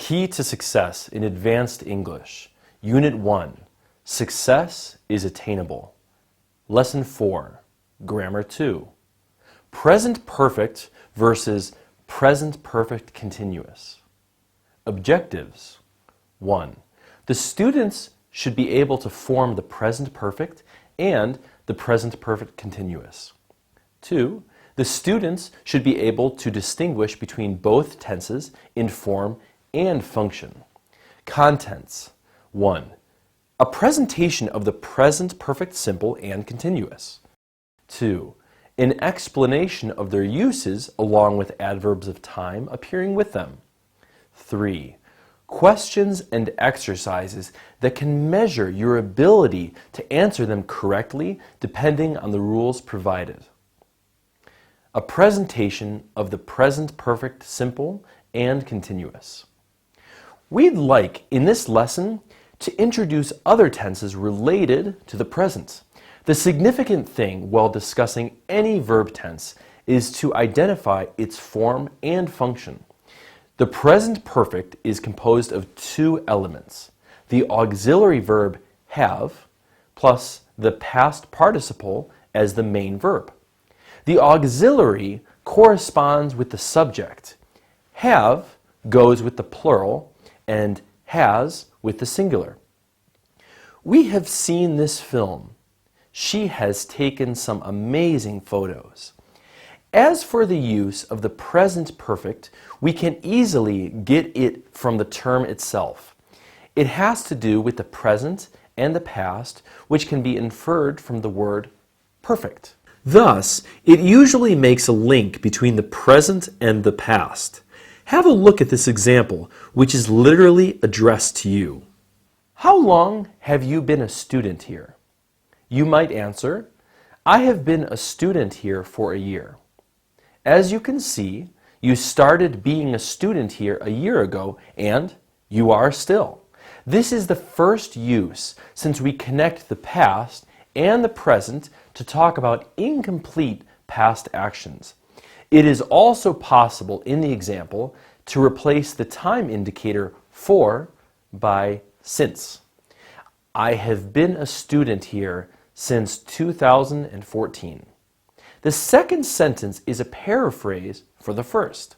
Key to Success in Advanced English, Unit 1, Success is Attainable. Lesson 4, Grammar 2, Present Perfect versus Present Perfect Continuous. Objectives. 1. The students should be able to form the present perfect and the present perfect continuous. 2. The students should be able to distinguish between both tenses in form and function. Contents. 1. A presentation of the present perfect simple and continuous. 2. An explanation of their uses along with adverbs of time appearing with them. 3. Questions and exercises that can measure your ability to answer them correctly depending on the rules provided. A presentation of the present perfect simple and continuous. We'd like, in this lesson, to introduce other tenses related to the present. The significant thing while discussing any verb tense is to identify its form and function. The present perfect is composed of two elements, the auxiliary verb have plus the past participle as the main verb. The auxiliary corresponds with the subject. Have goes with the plural and has with the singular. We have seen this film. She has taken some amazing photos. As for the use of the present perfect, we can easily get it from the term itself. It has to do with the present and the past, which can be inferred from the word perfect. Thus, it usually makes a link between the present and the past. Have a look at this example, which is literally addressed to you. How long have you been a student here? You might answer, I have been a student here for a year. As you can see, you started being a student here a year ago, and you are still. This is the first use since we connect the past and the present to talk about incomplete past actions. It is also possible in the example to replace the time indicator for by since. I have been a student here since 2014. The second sentence is a paraphrase for the first.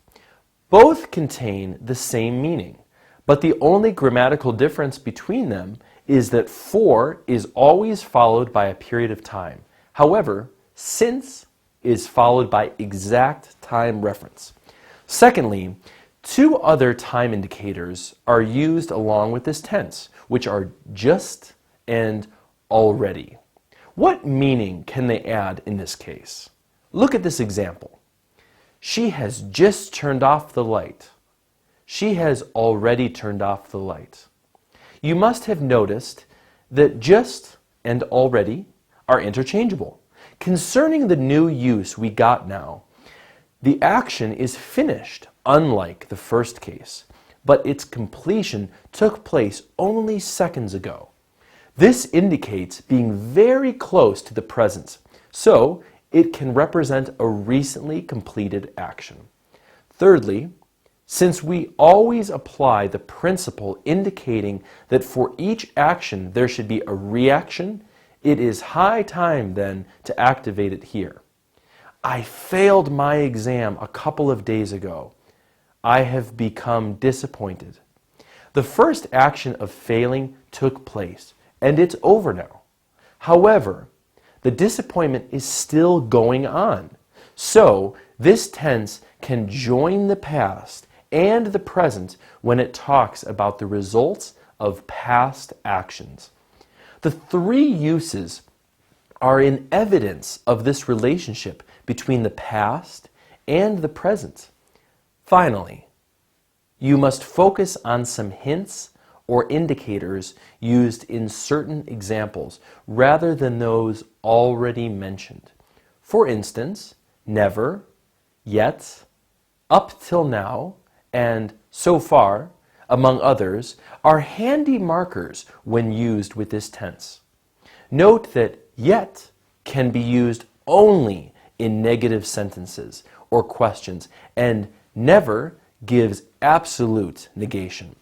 Both contain the same meaning, but the only grammatical difference between them is that for is always followed by a period of time. However, since is followed by exact time reference. Secondly, two other time indicators are used along with this tense, which are just and already. What meaning can they add in this case? Look at this example. She has just turned off the light. She has already turned off the light. You must have noticed that just and already are interchangeable. Concerning the new use we got now, the action is finished, unlike the first case, but its completion took place only seconds ago. This indicates being very close to the present, so it can represent a recently completed action. Thirdly, since we always apply the principle indicating that for each action there should be a reaction, it is high time then to activate it here. I failed my exam a couple of days ago. I have become disappointed. The first action of failing took place, and it's over now. However, the disappointment is still going on. So, this tense can join the past and the present when it talks about the results of past actions. The three uses are in evidence of this relationship between the past and the present. Finally, you must focus on some hints or indicators used in certain examples rather than those already mentioned. For instance, never, yet, up till now, and so far, among others, are handy markers when used with this tense. Note that yet can be used only in negative sentences or questions, and never gives absolute negation.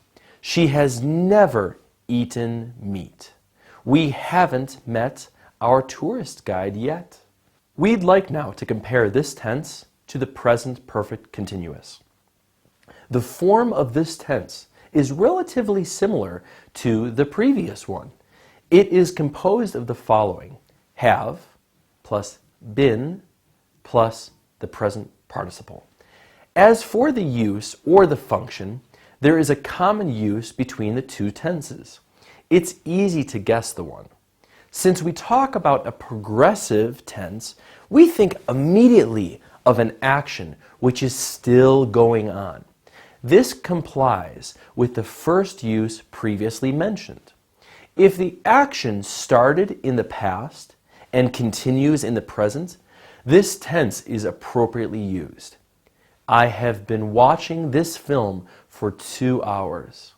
She has never eaten meat. We haven't met our tourist guide yet. We'd like now to compare this tense to the present perfect continuous. The form of this tense is relatively similar to the previous one. It is composed of the following: have plus been plus the present participle. As for the use or the function, there is a common use between the two tenses. It's easy to guess the one. Since we talk about a progressive tense, we think immediately of an action which is still going on. This complies with the first use previously mentioned. If the action started in the past and continues in the present, this tense is appropriately used. I have been watching this film for 2 hours.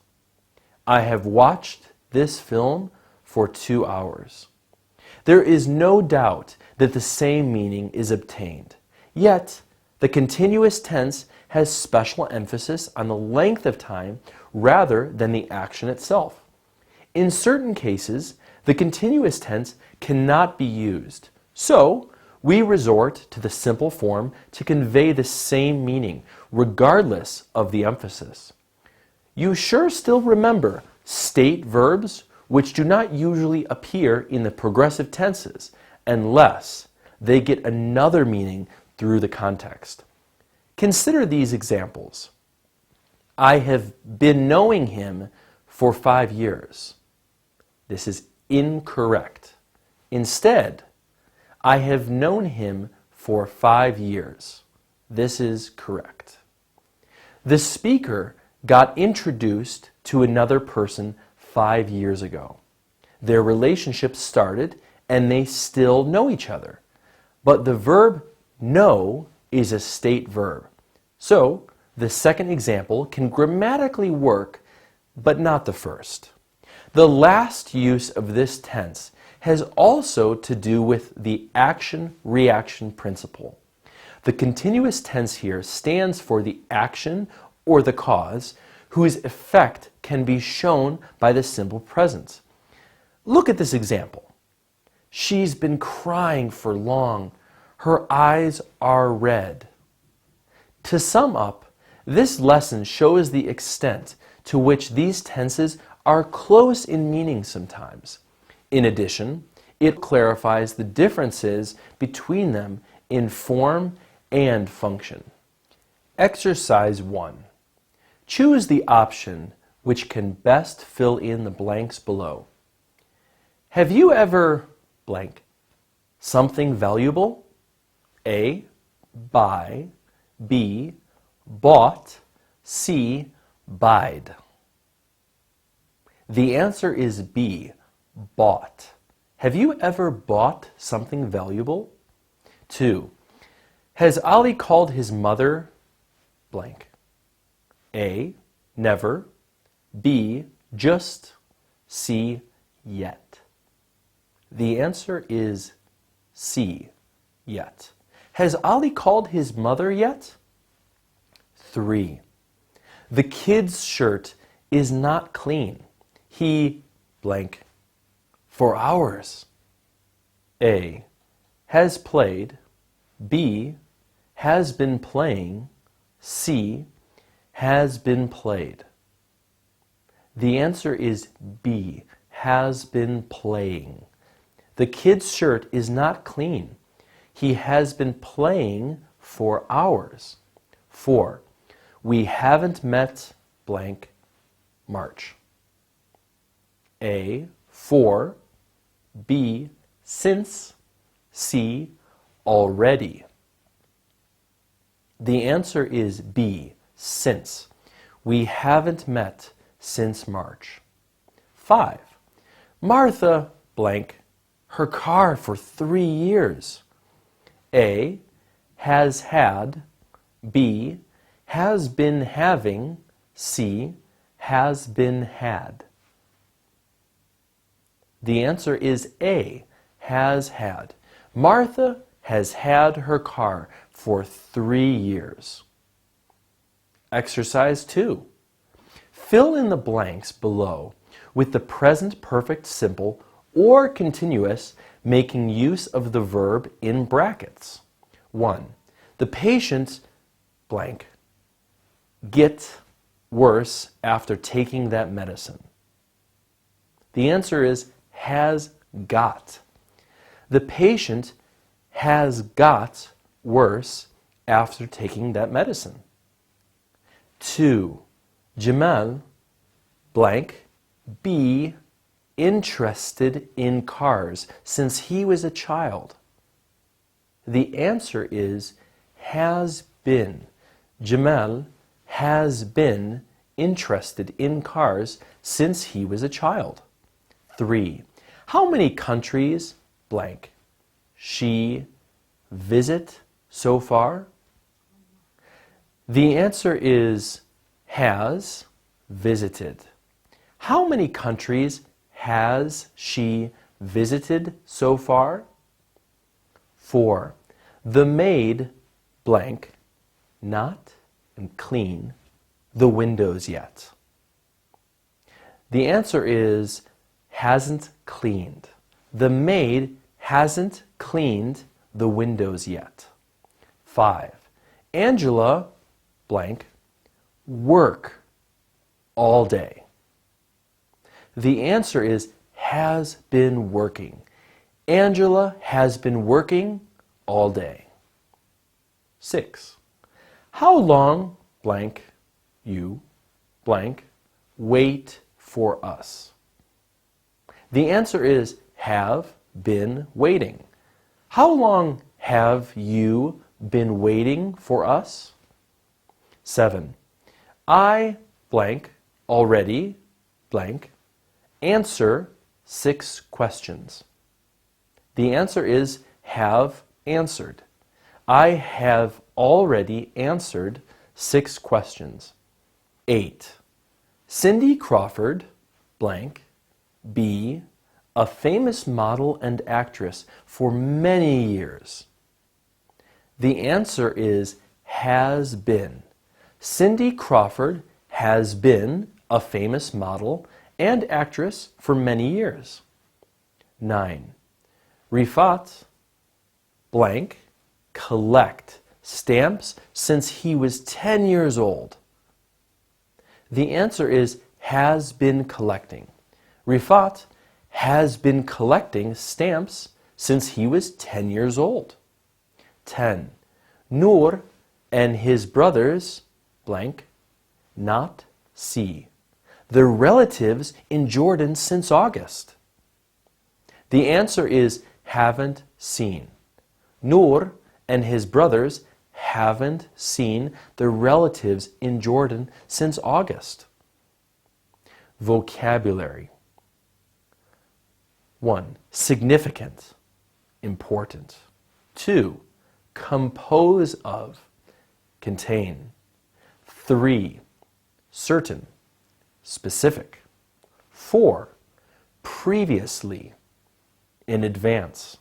I have watched this film for 2 hours. There is no doubt that the same meaning is obtained. Yet, the continuous tense has special emphasis on the length of time rather than the action itself. In certain cases, the continuous tense cannot be used. So, we resort to the simple form to convey the same meaning, regardless of the emphasis. You sure still remember state verbs, which do not usually appear in the progressive tenses unless they get another meaning through the context. Consider these examples. I have been knowing him for 5 years. This is incorrect. Instead, I have known him for 5 years. This is correct. The speaker got introduced to another person 5 years ago. Their relationship started and they still know each other. But the verb know is a state verb. So, the second example can grammatically work, but not the first. The last use of this tense has also to do with the action-reaction principle. The continuous tense here stands for the action or the cause whose effect can be shown by the simple present. Look at this example. She's been crying for long. Her eyes are red. To sum up, this lesson shows the extent to which these tenses are close in meaning sometimes. In addition, it clarifies the differences between them in form and function. Exercise 1. Choose the option which can best fill in the blanks below. Have you ever blank something valuable? A. Buy. B. Bought. C. Buyed. The answer is B. Bought. Have you ever bought something valuable? 2. Has Ali called his mother blank? A. Never. B. Just. C. Yet. The answer is C. Yet. Has Ali called his mother yet? 3. The kid's shirt is not clean. He blank for hours. A. Has played. B. Has been playing. C. Has been played. The answer is B. Has been playing. The kid's shirt is not clean. He has been playing for hours. 4. We haven't met blank March. A. For. B. Since. C. Already. The answer is B. Since. We haven't met since March. 5. Martha blank her car for 3 years. A. Has had. B. Has been having. C. Has been had. The answer is A. Has had. Martha has had her car for 3 years. Exercise 2. Fill in the blanks below with the present perfect simple or continuous, making use of the verb in brackets. 1. The patient blank get worse after taking that medicine. The answer is has got. The patient has got worse after taking that medicine. 2. Jamal blank be interested in cars since he was a child. The answer is has been. Jamal has been interested in cars since he was a child. 3. How many countries blank she visit so far? The answer is has visited. How many countries has she visited so far? 4. The maid blank not and clean the windows yet. The answer is hasn't cleaned. The maid hasn't cleaned the windows yet. 5. Angela blank work all day. The answer is has been working. Angela has been working all day. 6. How long blank you blank wait for us? The answer is have been waiting. How long have you been waiting for us? 7. I blank already blank answer 6 questions. The answer is have answered. I have already answered 6 questions. 8. Cindy Crawford blank be a famous model and actress for many years. The answer is has been. Cindy Crawford has been a famous model and actress for many years. 9. Rifat blank collect stamps since he was 10 years old. The answer is has been collecting. Rifat has been collecting stamps since he was 10 years old. 10. Noor and his brothers blank not see their relatives in Jordan since August. The answer is haven't seen. Noor and his brothers haven't seen their relatives in Jordan since August. Vocabulary. 1. Significant, important. 2. Compose of, contain. 3. Certain, specific. 4. Previously, in advance.